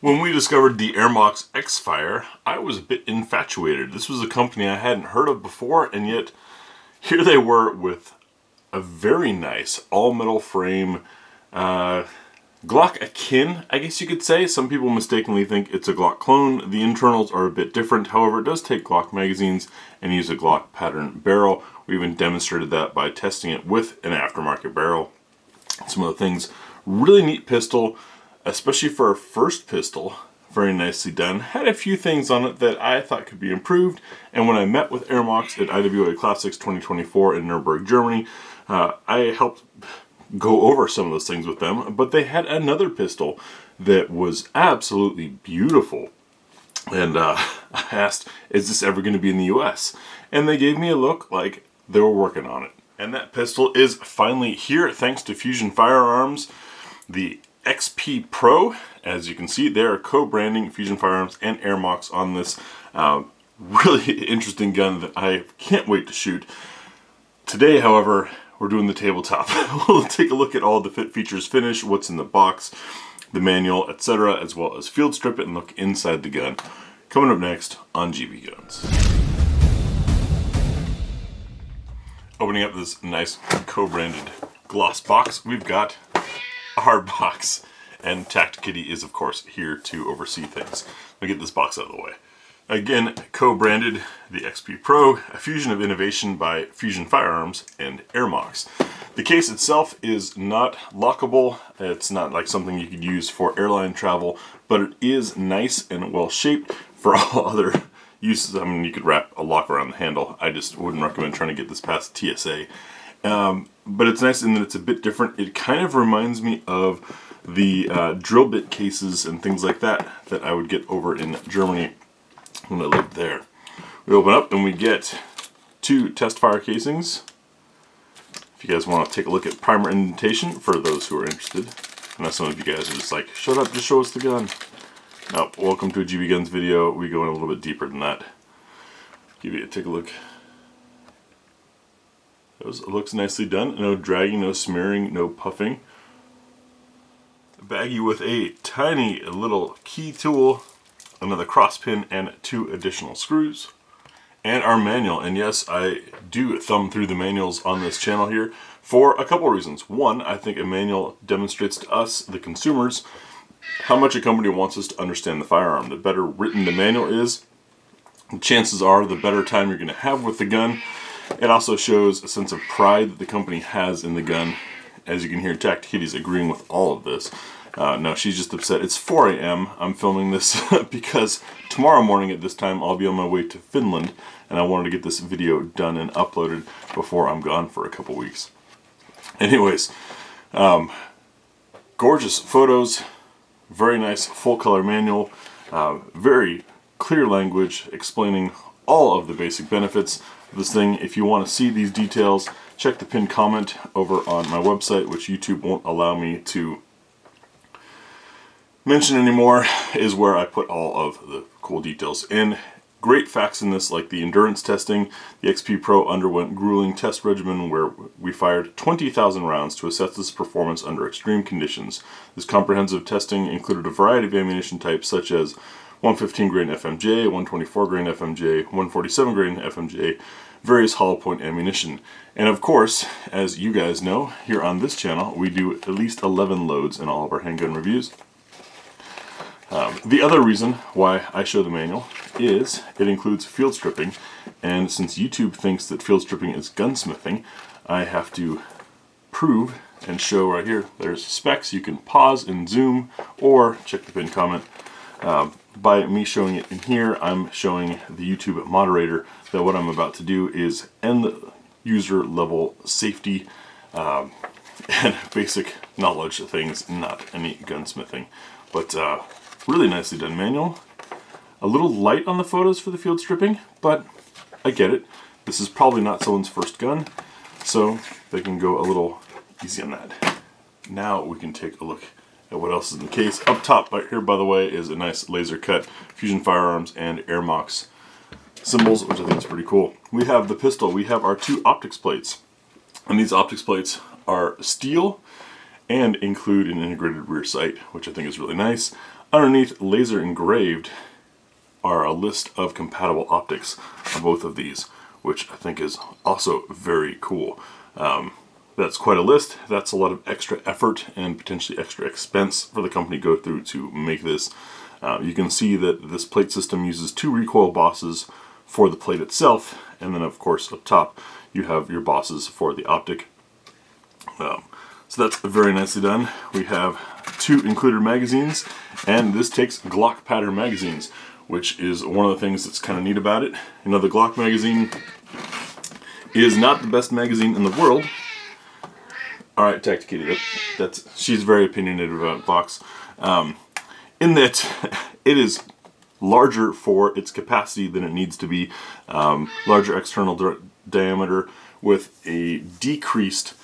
When we discovered the Ermox X-Fire, I was a bit infatuated. This was a company I hadn't heard of before, and yet here they were with a very nice all-metal frame, Glock akin, I guess you could say. Some people mistakenly think it's a Glock clone. The internals are a bit different. However, it does take Glock magazines and use a Glock pattern barrel. We even demonstrated that by testing it with an aftermarket barrel. Some of the things, really neat pistol, especially for a first pistol. Very nicely done. Had a few things on it that I thought could be improved, and when I met with Ermox at IWA Classics 2024 in Nuremberg, Germany, I helped go over some of those things with them, but they had another pistol that was absolutely beautiful. And I asked, is this ever going to be in the US? And they gave me a look like they were working on it. And that pistol is finally here, thanks to Fusion Firearms. The XP Pro, as you can see, they are co-branding Fusion Firearms and Ermox on this really interesting gun that I can't wait to shoot. Today, however, we're doing the tabletop. We'll take a look at all the features, finish, what's in the box, the manual, etc., as well as field strip it and look inside the gun. Coming up next on GBGuns. Opening up this nice co-branded gloss box, we've got a hard box, and Tact Kitty is of course here to oversee things. Let me get this box out of the way. Again, co-branded the XP Pro, a fusion of innovation by Fusion Firearms and Ermox. The case itself is not lockable. It's not like something you could use for airline travel, but it is nice and well shaped for all other uses. I mean, you could wrap a lock around the handle. I just wouldn't recommend trying to get this past TSA. But it's nice in that it's a bit different. It kind of reminds me of the drill bit cases and things like that that I would get over in Germany when I lived there. We open up and we get two test fire casings. If you guys want to take a look at primer indentation, for those who are interested. I know some of you guys are just like, shut up, just show us the gun. No, welcome to a GBGuns video. We go in a little bit deeper than that. Take a look. It looks nicely done. No dragging, no smearing, no puffing. A baggie with a tiny little key tool, another cross pin, and 2 additional screws. And our manual. And yes, I do thumb through the manuals on this channel here for a couple reasons. One, I think a manual demonstrates to us, the consumers, how much a company wants us to understand the firearm. The better written the manual is, the chances are the better time you're going to have with the gun. It also shows a sense of pride that the company has in the gun. As you can hear, Tact Kitty's agreeing with all of this. No, she's just upset. It's 4 a.m. I'm filming this because tomorrow morning at this time I'll be on my way to Finland, and I wanted to get this video done and uploaded before I'm gone for a couple weeks. Anyways, gorgeous photos, very nice full color manual, very clear language explaining all of the basic benefits of this thing. If you want to see these details, check the pinned comment over on my website, which YouTube won't allow me to mention anymore, is where I put all of the cool details. And great facts in this, like the endurance testing. The XP Pro underwent grueling test regimen where we fired 20,000 rounds to assess its performance under extreme conditions. This comprehensive testing included a variety of ammunition types such as 115 grain FMJ, 124 grain FMJ, 147 grain FMJ, various hollow point ammunition. And of course, as you guys know, here on this channel, we do at least 11 loads in all of our handgun reviews. The other reason why I show the manual is it includes field stripping, and since YouTube thinks that field stripping is gunsmithing, I have to prove and show right here. There's specs. You can pause and zoom or check the pinned comment. By me showing it in here, I'm showing the YouTube moderator that what I'm about to do is end user level safety and basic knowledge of things, not any gunsmithing. But really nicely done manual. A little light on the photos for the field stripping, but I get it. This is probably not someone's first gun, so they can go a little easy on that. Now we can take a look at what else is in the case. Up top right here, by the way, is a nice laser cut Fusion Firearms and Ermox symbols, which I think is pretty cool. We have the pistol. We have our 2 optics plates, and these optics plates are steel and include an integrated rear sight, which I think is really nice. Underneath, laser engraved, are a list of compatible optics on both of these, which I think is also very cool. That's quite a list. That's a lot of extra effort and potentially extra expense for the company to go through to make this. You can see that this plate system uses 2 recoil bosses for the plate itself, and then of course up top you have your bosses for the optic. So that's very nicely done. We have 2 included magazines, and this takes Glock pattern magazines, which is one of the things that's kind of neat about it. You know, the Glock magazine is not the best magazine in the world. Alright, Tacticity, she's very opinionated about Glocks. In that it is larger for its capacity than it needs to be. Larger external diameter with a decreased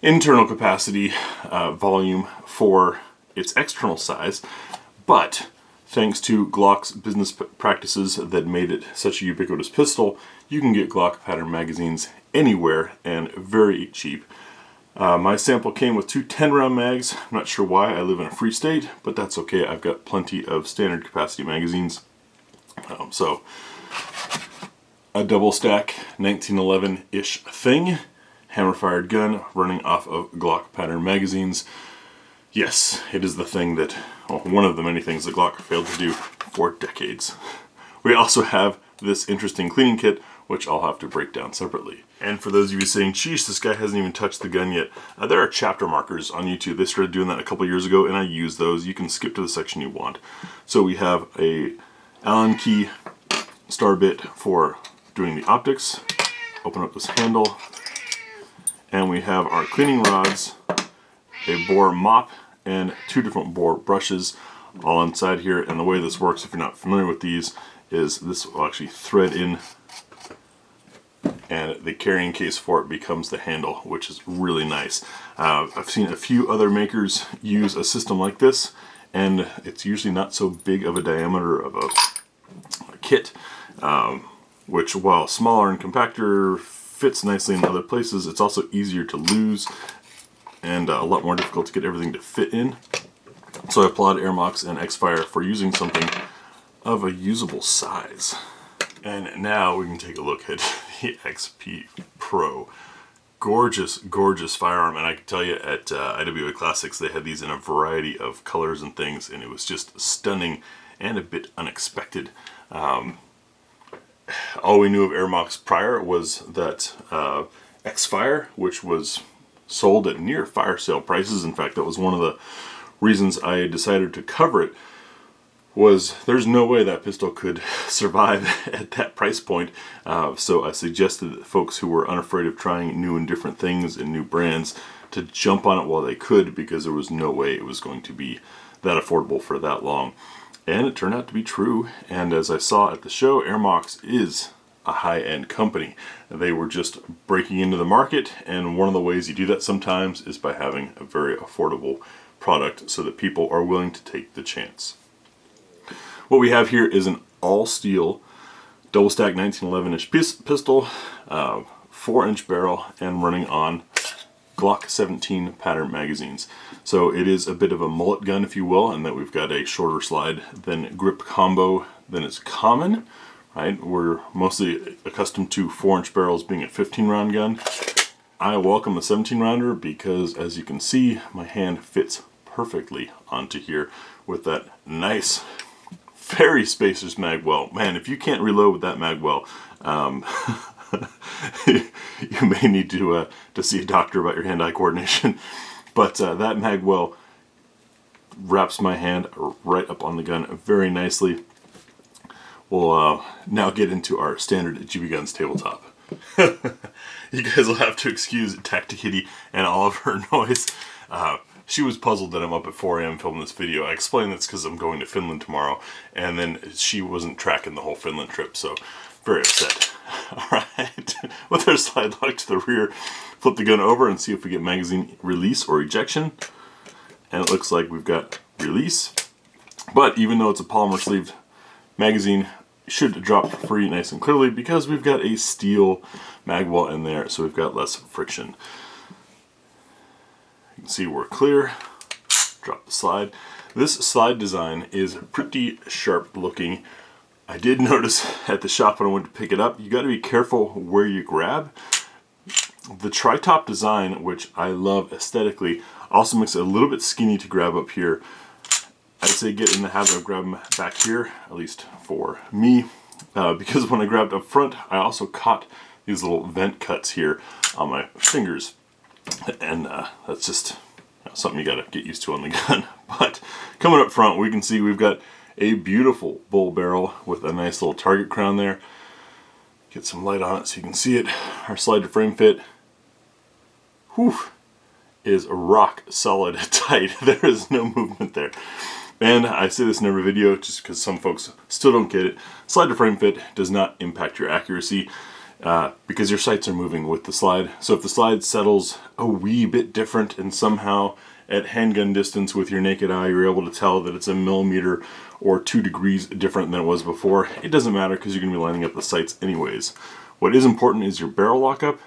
internal capacity volume for its external size. But thanks to Glock's business practices that made it such a ubiquitous pistol, you can get Glock pattern magazines anywhere and very cheap. My sample came with 2 10-round mags. I'm not sure why, I live in a free state, but that's okay. I've got plenty of standard capacity magazines. So, a double stack 1911-ish thing, hammer-fired gun running off of Glock pattern magazines. Yes, it is the thing that, well, one of the many things that Glock failed to do for decades. We also have this interesting cleaning kit, which I'll have to break down separately. And for those of you saying, "Sheesh, this guy hasn't even touched the gun yet," there are chapter markers on YouTube. They started doing that a couple years ago, and I use those. You can skip to the section you want. So we have a Allen key star bit for doing the optics. Open up this handle, and we have our cleaning rods, a bore mop, and 2 different bore brushes all inside here. And the way this works, if you're not familiar with these, is this will actually thread in, and the carrying case for it becomes the handle, which is really nice. I've seen a few other makers use a system like this, and it's usually not so big of a diameter of a kit, which, while smaller and compactor, fits nicely in other places. It's also easier to lose and a lot more difficult to get everything to fit in. So I applaud Ermox and X-Fire for using something of a usable size. And now we can take a look at the XP Pro. Gorgeous, gorgeous firearm, and I can tell you at IWA Classics they had these in a variety of colors and things, and it was just stunning and a bit unexpected. All we knew of Ermox prior was that X-Fire, which was sold at near fire sale prices. In fact, that was one of the reasons I decided to cover it, was there's no way that pistol could survive at that price point. So I suggested that folks who were unafraid of trying new and different things and new brands to jump on it while they could, because there was no way it was going to be that affordable for that long. And it turned out to be true, and as I saw at the show, Ermox is a high-end company. They were just breaking into the market, and one of the ways you do that sometimes is by having a very affordable product so that people are willing to take the chance. What we have here is an all-steel double-stack 1911-inch pistol, 4-inch barrel, and running on Glock 17 pattern magazines. So it is a bit of a mullet gun, if you will, in that we've got a shorter slide than grip combo than is common. Right? We're mostly accustomed to 4-inch barrels being a 15-round gun. I welcome the 17-rounder because, as you can see, my hand fits perfectly onto here with that nice, very spacious mag well. Man, if you can't reload with that mag well, you may need to see a doctor about your hand-eye coordination. But that mag well wraps my hand right up on the gun very nicely. We'll now get into our standard GBGuns tabletop. You guys will have to excuse Tacticity and all of her noise. She was puzzled that I'm up at 4 a.m. filming this video. I explained that's because I'm going to Finland tomorrow, and then she wasn't tracking the whole Finland trip, so very upset. Alright, with our slide lock to the rear, flip the gun over and see if we get magazine release or ejection. And it looks like we've got release. But even though it's a polymer sleeved magazine, should drop free nice and clearly because we've got a steel mag well in there, so we've got less friction. You can see we're clear. Drop the slide. This slide design is pretty sharp looking. I did notice at the shop when I went to pick it up, you got to be careful where you grab. The tri-top design, which I love aesthetically, also makes it a little bit skinny to grab up here. I'd say get in the habit of grabbing back here, at least for me, because when I grabbed up front, I also caught these little vent cuts here on my fingers, and that's just something you gotta get used to on the gun. But coming up front, we can see we've got a beautiful bull barrel with a nice little target crown there. Get some light on it so you can see it. Our slide to frame fit, whew, is rock solid tight. There is no movement there. And I say this in every video just because some folks still don't get it. Slide to frame fit does not impact your accuracy because your sights are moving with the slide. So if the slide settles a wee bit different and somehow at handgun distance with your naked eye you're able to tell that it's a millimeter or 2 degrees different than it was before, it doesn't matter because you're going to be lining up the sights anyways. What is important is your barrel lockup,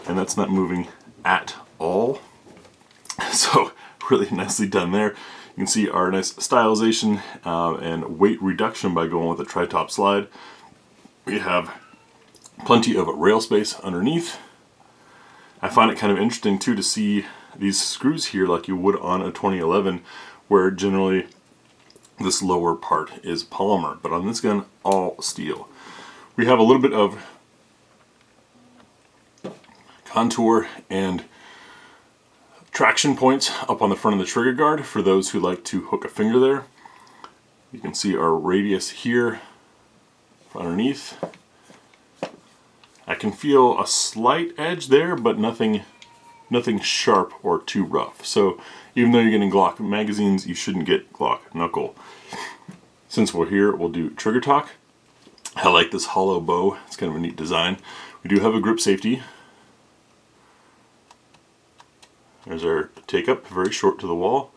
and that's not moving at all. So really nicely done there. You can see our nice stylization and weight reduction by going with a tri-top slide. We have plenty of rail space underneath. I find it kind of interesting too to see these screws here like you would on a 2011, where generally this lower part is polymer, but on this gun all steel. We have a little bit of contour and traction points up on the front of the trigger guard for those who like to hook a finger there. You can see our radius here underneath. I can feel a slight edge there, but nothing sharp or too rough. So even though you're getting Glock magazines, you shouldn't get Glock knuckle. Since we're here, we'll do trigger talk. I like this hollow bow. It's kind of a neat design. We do have a grip safety. There's our take up, very short to the wall,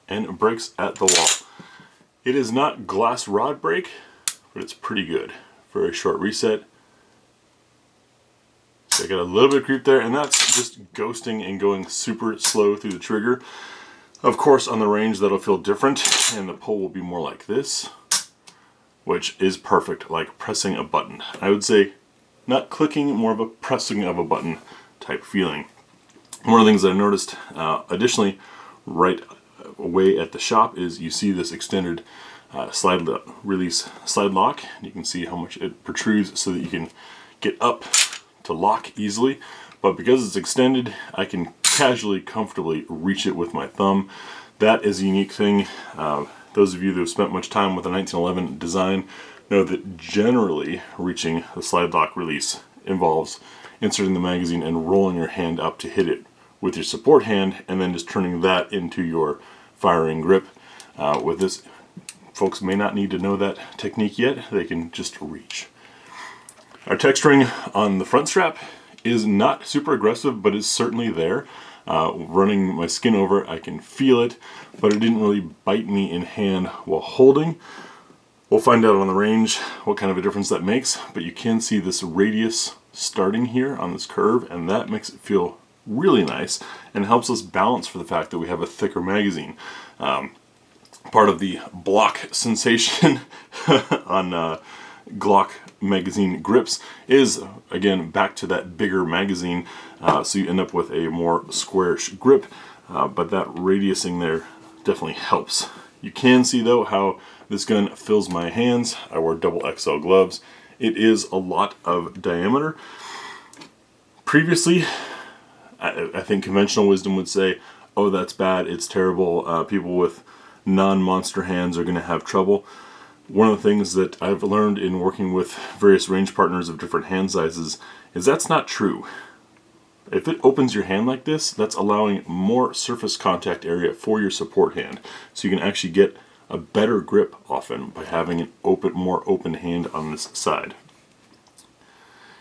and it breaks at the wall. It is not glass rod break, but it's pretty good. Very short reset. So I got a little bit of creep there, and that's just ghosting and going super slow through the trigger. Of course, on the range that'll feel different, and the pull will be more like this, which is perfect, like pressing a button. I would say not clicking, more of a pressing of a button type feeling. One of the things that I noticed additionally right away at the shop is you see this extended slide release slide lock. You can see how much it protrudes so that you can get up to lock easily, but because it's extended I can casually, comfortably reach it with my thumb. That is a unique thing. Those of you that have spent much time with a 1911 design know that generally reaching the slide lock release involves inserting the magazine and rolling your hand up to hit it with your support hand, and then just turning that into your firing grip. With this, folks may not need to know that technique yet. They can just reach. Our texturing on the front strap is not super aggressive, but is certainly there. Running my skin over, I can feel it, but it didn't really bite me in hand while holding. We'll find out on the range what kind of a difference that makes, but you can see this radius starting here on this curve, and that makes it feel really nice and helps us balance for the fact that we have a thicker magazine. Part of the block sensation on Glock magazine grips is, again, back to that bigger magazine, so you end up with a more squarish grip, but that radiusing there definitely helps. You can see though how this gun fills my hands. I wear double XL gloves. It is a lot of diameter. Previously, I think conventional wisdom would say, oh, that's bad, it's terrible, people with non-monster hands are going to have trouble. One of the things that I've learned in working with various range partners of different hand sizes is that's not true. If it opens your hand like this, that's allowing more surface contact area for your support hand. So you can actually get a better grip often by having an more open hand on this side.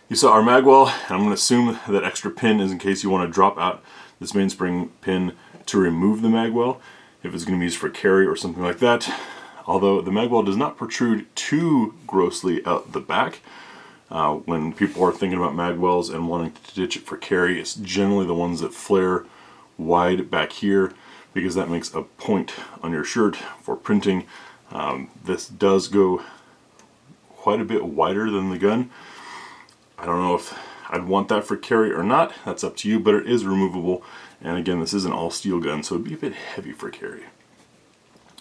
You saw our mag well, and I'm going to assume that extra pin is in case you want to drop out this mainspring pin to remove the mag well, if it's going to be used for carry or something like that. Although the mag well does not protrude too grossly out the back. When people are thinking about mag wells and wanting to ditch it for carry, it's generally the ones that flare wide back here. because that makes a point on your shirt for printing. This does go quite a bit wider than the gun. I don't know if I'd want that for carry or not. That's up to you, but it is removable. And again, this is an all steel gun, so it'd be a bit heavy for carry.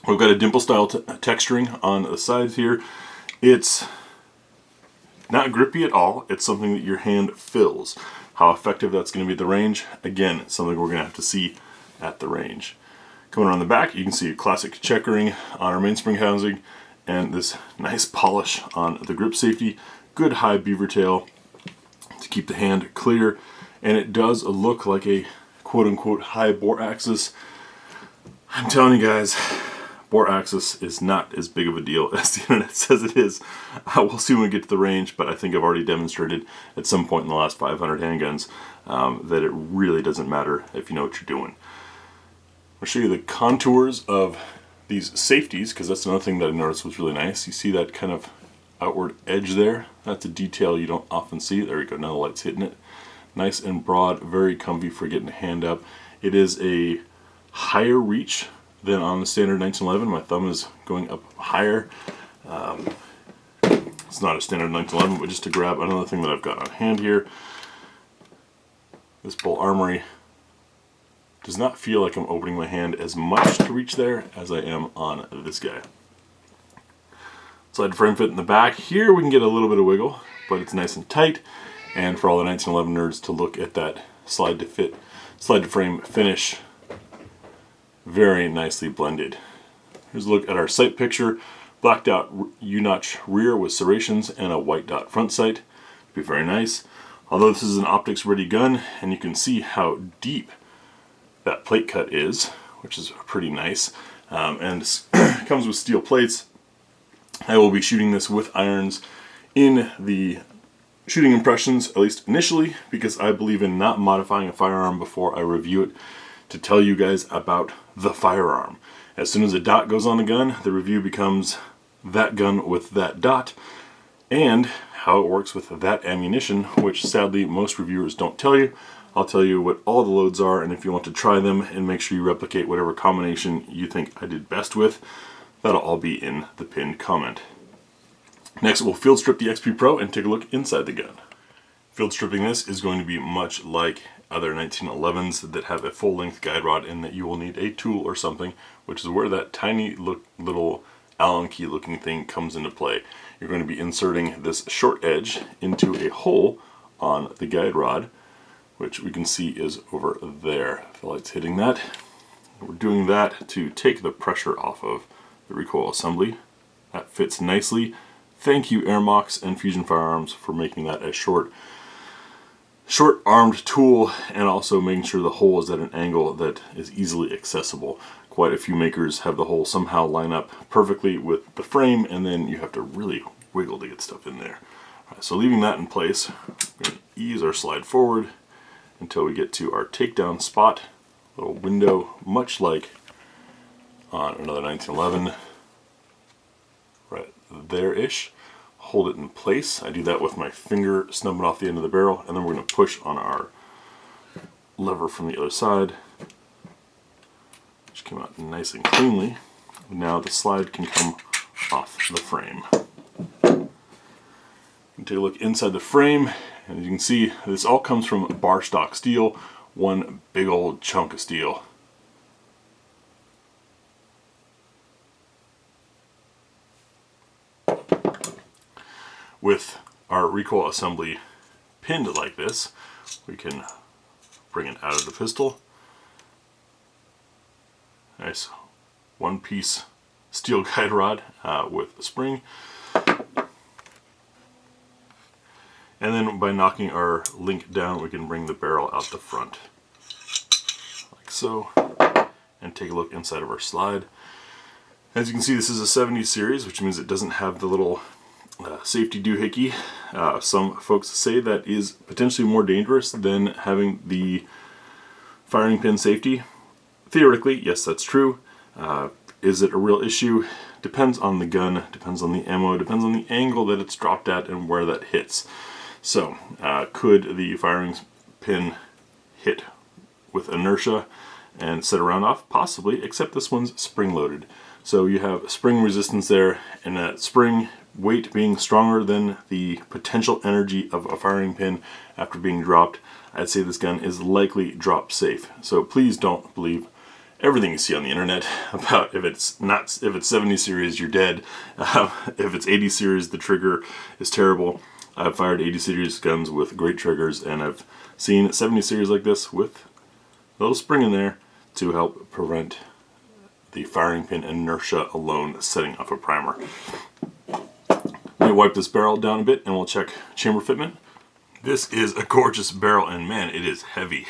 We've got a dimple style texturing on the sides here. It's not grippy at all. It's something that your hand feels. How effective that's going to be at the range, again, it's something we're going to have to see at the range. Coming around the back, you can see a classic checkering on our mainspring housing and this nice polish on the grip safety. Good high beaver tail to keep the hand clear, and it does look like a quote-unquote high bore axis. I'm telling you guys, bore axis is not as big of a deal as the internet says it is. We'll see when we get to the range, but I think I've already demonstrated at some point in the last 500 handguns that it really doesn't matter if you know what you're doing. I'll show you the contours of these safeties, because that's another thing that I noticed was really nice. You see that kind of outward edge there? That's a detail you don't often see. There we go, now the light's hitting it. Nice and broad, very comfy for getting a hand up. It is a higher reach than on the standard 1911. My thumb is going up higher. It's not a standard 1911, but just to grab another thing that I've got on hand here. This Bull Armory does not feel like I'm opening my hand as much to reach there as I am on this guy. Slide frame fit in the back. Here we can get a little bit of wiggle, but it's nice and tight. And for all the 1911 nerds to look at that slide to frame finish, very nicely blended. Here's a look at our sight picture. Blacked out U-notch rear with serrations and a white dot front sight. Be very nice. Although this is an optics ready gun, and you can see how deep that plate cut is, which is pretty nice. And it comes with steel plates. I will be shooting this with irons in the shooting impressions, at least initially, because I believe in not modifying a firearm before I review it to tell you guys about the firearm. As soon as a dot goes on the gun, the review becomes that gun with that dot and how it works with that ammunition, which sadly most reviewers don't tell you. I'll tell you what all the loads are, and if you want to try them and make sure you replicate whatever combination you think I did best with, that'll all be in the pinned comment. Next, we'll field strip the XP Pro and take a look inside the gun. Field stripping this is going to be much like other 1911s that have a full-length guide rod in that you will need a tool or something, which is where that tiny little Allen key looking thing comes into play. You're going to be inserting this short edge into a hole on the guide rod, which we can see is over there. If the light's hitting that. We're doing that to take the pressure off of the recoil assembly. That fits nicely. Thank you Ermox and Fusion Firearms for making that a short-armed tool, and also making sure the hole is at an angle that is easily accessible. Quite a few makers have the hole somehow line up perfectly with the frame, and then you have to really wiggle to get stuff in there. Right, so leaving that in place, we're going to ease our slide forward until we get to our takedown spot. Little window, much like on another 1911, right there-ish. Hold it in place. I do that with my finger snubbing off the end of the barrel, and then we're going to push on our lever from the other side, which came out nice and cleanly. Now the slide can come off the frame. Take a look inside the frame, and as you can see, this all comes from bar stock steel, one big old chunk of steel. With our recoil assembly pinned like this, we can bring it out of the pistol. Nice one-piece steel guide rod with a spring. And then by knocking our link down, we can bring the barrel out the front, like so, and take a look inside of our slide. As you can see, this is a 70 series, which means it doesn't have the little safety doohickey. Some folks say that is potentially more dangerous than having the firing pin safety. Theoretically, yes, that's true. Is it a real issue? Depends on the gun, depends on the ammo, depends on the angle that it's dropped at and where that hits. So, could the firing pin hit with inertia and set a round off, possibly, except this one's spring-loaded. So you have spring resistance there, and that spring weight being stronger than the potential energy of a firing pin after being dropped, I'd say this gun is likely drop safe. So please don't believe everything you see on the internet about if it's 70 series, you're dead. If it's 80 series, the trigger is terrible. I've fired 80 series guns with great triggers, and I've seen 70 series like this with a little spring in there to help prevent the firing pin inertia alone setting off a primer. Let me wipe this barrel down a bit and we'll check chamber fitment. This is a gorgeous barrel, and man, it is heavy.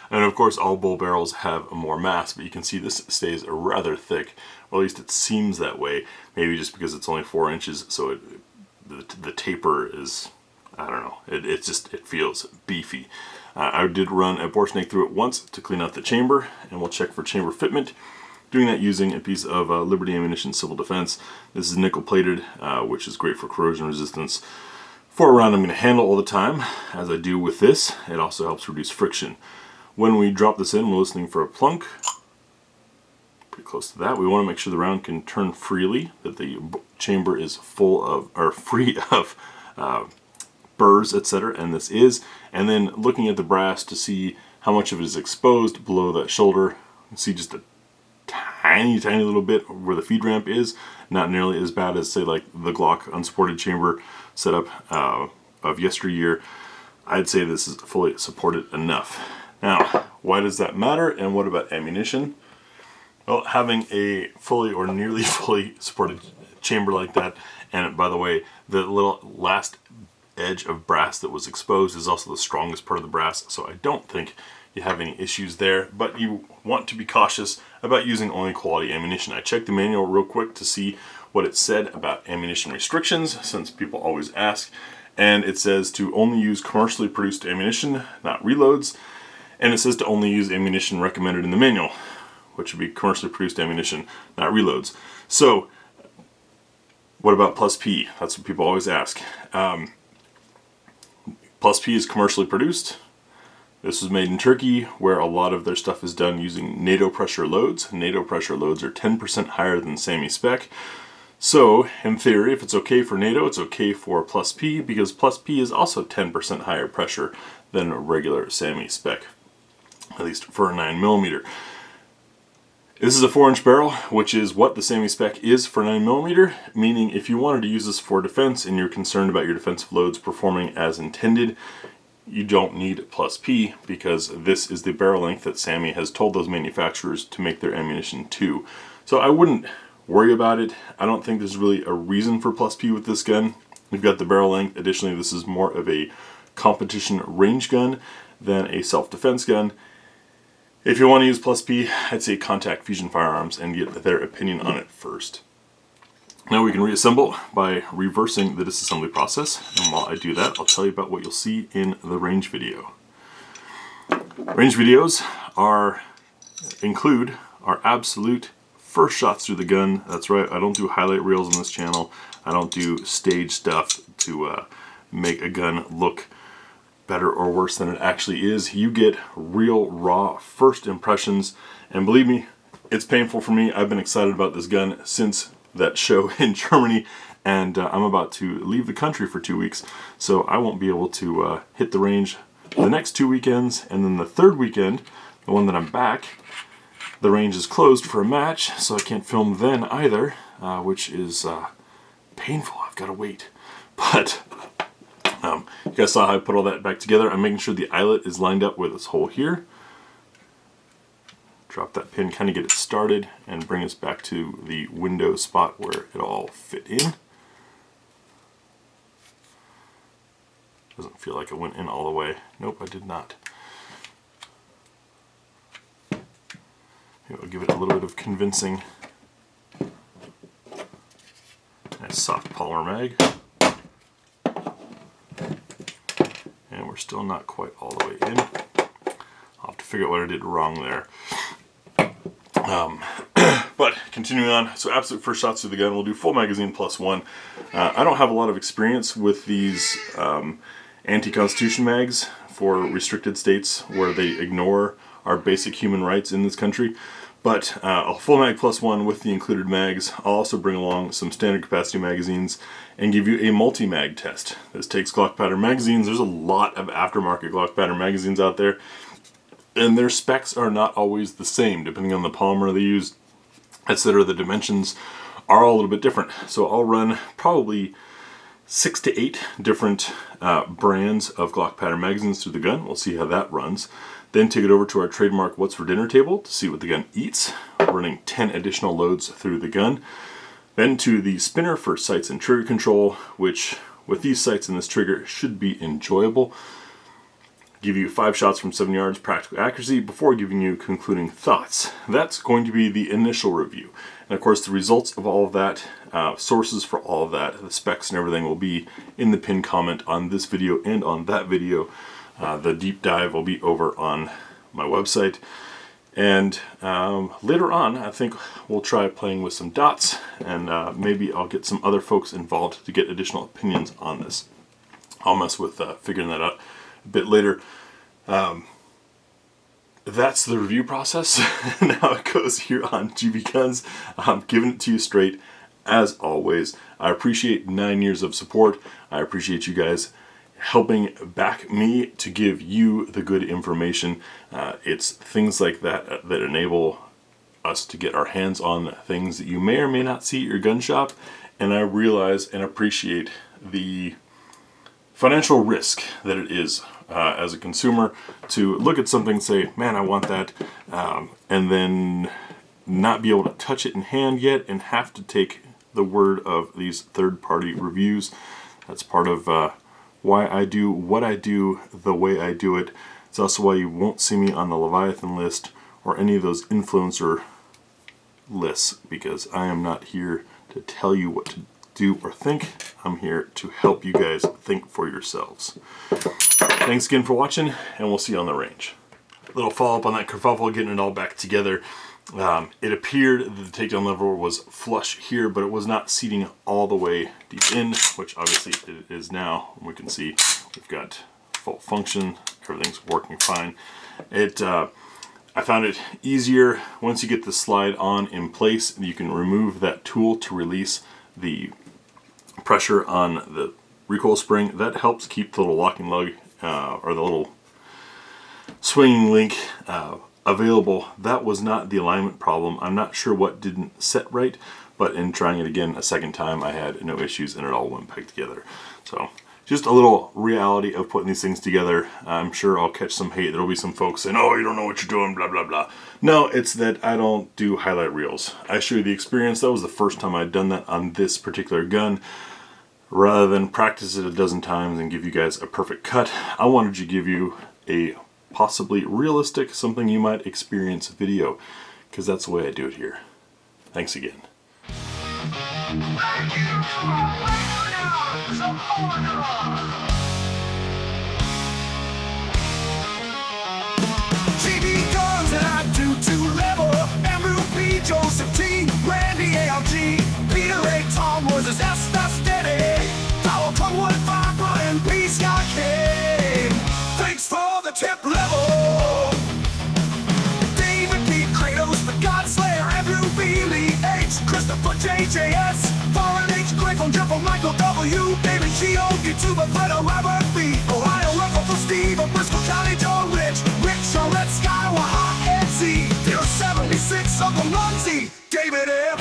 And of course all bull barrels have more mass, but you can see this stays rather thick, or at least it seems that way. Maybe just because it's only 4 inches, so the taper is, I don't know, it feels beefy. I did run a bore snake through it once to clean out the chamber, and we'll check for chamber fitment. Doing that using a piece of Liberty Ammunition Civil Defense. This is nickel plated, which is great for corrosion resistance. For a round I'm going to handle all the time, as I do with this. It also helps reduce friction. When we drop this in, we're listening for a plunk. Pretty close to that. We want to make sure the round can turn freely, that the chamber is full of, or free of burrs, etc., and this is. And then looking at the brass to see how much of it is exposed below that shoulder. You can see just a tiny little bit where the feed ramp is. Not nearly as bad as, say, like the Glock unsupported chamber setup of yesteryear. I'd say this is fully supported enough. Now, why does that matter, and what about ammunition? Well, having a fully or nearly fully supported chamber like that, and by the way, the little last edge of brass that was exposed is also the strongest part of the brass, so I don't think you have any issues there, but you want to be cautious about using only quality ammunition. I checked the manual real quick to see what it said about ammunition restrictions, since people always ask, and it says to only use commercially produced ammunition, not reloads, and it says to only use ammunition recommended in the manual, which would be commercially produced ammunition, not reloads. So, what about plus P? That's what people always ask. Plus P is commercially produced. This was made in Turkey, where a lot of their stuff is done using NATO pressure loads. NATO pressure loads are 10% higher than SAMI spec. So, in theory, if it's okay for NATO, it's okay for plus P, because plus P is also 10% higher pressure than a regular SAMI spec, at least for a 9mm. This is a 4-inch barrel, which is what the SAMI spec is for 9mm, meaning if you wanted to use this for defense and you're concerned about your defensive loads performing as intended, you don't need plus P, because this is the barrel length that SAMI has told those manufacturers to make their ammunition to. So I wouldn't worry about it. I don't think there's really a reason for plus P with this gun. We've got the barrel length. Additionally, this is more of a competition range gun than a self-defense gun. If you want to use plus P, I'd say contact Fusion Firearms and get their opinion on it first. Now we can reassemble by reversing the disassembly process, and while I do that, I'll tell you about what you'll see in the range video. Range videos include our absolute first shots through the gun. That's right, I don't do highlight reels on this channel. I don't do stage stuff to make a gun look better or worse than it actually is. You get real raw first impressions, and believe me, it's painful for me. I've been excited about this gun since that show in Germany, and I'm about to leave the country for 2 weeks, so I won't be able to hit the range the next 2 weekends, and then the third weekend, the one that I'm back, the range is closed for a match, so I can't film then either, which is painful. I've got to wait. But you guys saw how I put all that back together. I'm making sure the eyelet is lined up with this hole here. Drop that pin, kind of get it started, and bring us back to the window spot where it all fit in. Doesn't feel like it went in all the way. Nope, I did not. Maybe I'll give it a little bit of convincing. Nice soft polymer mag. And we're still not quite all the way in. I'll have to figure out what I did wrong there. But continuing on, so absolute first shots through the gun, we'll do full magazine +1. I don't have a lot of experience with these anti-constitution mags for restricted states where they ignore are basic human rights in this country. But a full mag plus one with the included mags. I'll also bring along some standard capacity magazines and give you a multi-mag test. This takes Glock Powder magazines. There's a lot of aftermarket Glock Powder magazines out there, and their specs are not always the same depending on the polymer they use, etc. The dimensions are all a little bit different. So I'll run probably 6 to 8 different brands of Glock Powder magazines through the gun. We'll see how that runs. Then take it over to our trademark What's for Dinner table to see what the gun eats, running 10 additional loads through the gun. Then to the spinner for sights and trigger control, which with these sights and this trigger should be enjoyable. Give you 5 shots from 7 yards, practical accuracy, before giving you concluding thoughts. That's going to be the initial review. And of course the results of all of that, sources for all of that, the specs and everything will be in the pinned comment on this video and on that video. The deep dive will be over on my website. And later on, I think we'll try playing with some dots, and maybe I'll get some other folks involved to get additional opinions on this. I'll mess with figuring that out a bit later. That's the review process and how it goes here on GBGuns. I'm giving it to you straight, as always. I appreciate 9 years of support. I appreciate you guys helping back me to give you the good information. It's things like that that enable us to get our hands on things that you may or may not see at your gun shop, and I realize and appreciate the financial risk that it is as a consumer to look at something and say, man, I want that, and then not be able to touch it in hand yet and have to take the word of these third-party reviews. That's part of why I do what I do the way I do it. It's also why you won't see me on the Leviathan list or any of those influencer lists, because I am not here to tell you what to do or think. I'm here to help you guys think for yourselves. Thanks again for watching, and we'll see you on the range. A little follow-up on that kerfuffle, getting it all back together. It appeared that the takedown lever was flush here, but it was not seating all the way deep in, which obviously it is now. We can see we've got full function, everything's working fine. I found it easier once you get the slide on in place, you can remove that tool to release the pressure on the recoil spring. That helps keep the little locking lug or the little swinging link available. That was not the alignment problem. I'm not sure what didn't set right, but in trying it again a second time, I had no issues and it all went back together. So just a little reality of putting these things together. I'm sure I'll catch some hate. There'll be some folks saying, oh, you don't know what you're doing, blah, blah, blah. No, it's that I don't do highlight reels. I show you the experience. That was the first time I'd done that on this particular gun. Rather than practice it a dozen times and give you guys a perfect cut, I wanted to give you a possibly realistic, something you might experience video, because that's the way I do it here. Thanks again. GBGuns and I do to level up. MVP, Joseph T, Randy ALG, Peter A, Tom Moses, Esther Steady, Powell Club 1-5, Brian P, Scott K. Thanks for the tip level. David P, Kratos, the Godslayer, Andrew B, Lee H, Christopher JJS, Foreign H, Grateful Jeffel, Michael W, David G.O, YouTuber, Fredo, Robert B, Ohio, Ruffle, Steve, Bristol County, Joe Rich, Rick, Charlotte, Skywa, Hot, and Z, Dear 76, Uncle Muncie, David F.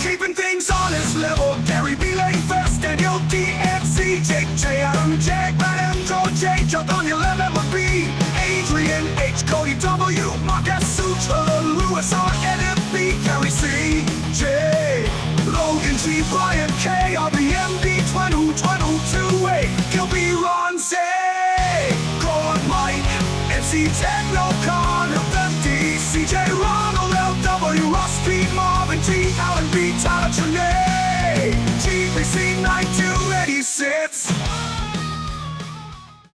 Keeping things on his level, Gary B. Lane Fest, Daniel DFC, Jake J, Adam Jack, Brad M, George J, jumped on your level, Emma B, Adrian H, Cody W, Mark S, Sutra, Lewis R, NFB, Gary C, J, Logan G, Brian K, RBMB, 22A, Gilby, Ron Z, Gordon Mike, MC Techno, Con, FMD, CJ, Ronald, LW, Ross P, Marvin T, Alan B, Tyler Trene, GBC 92.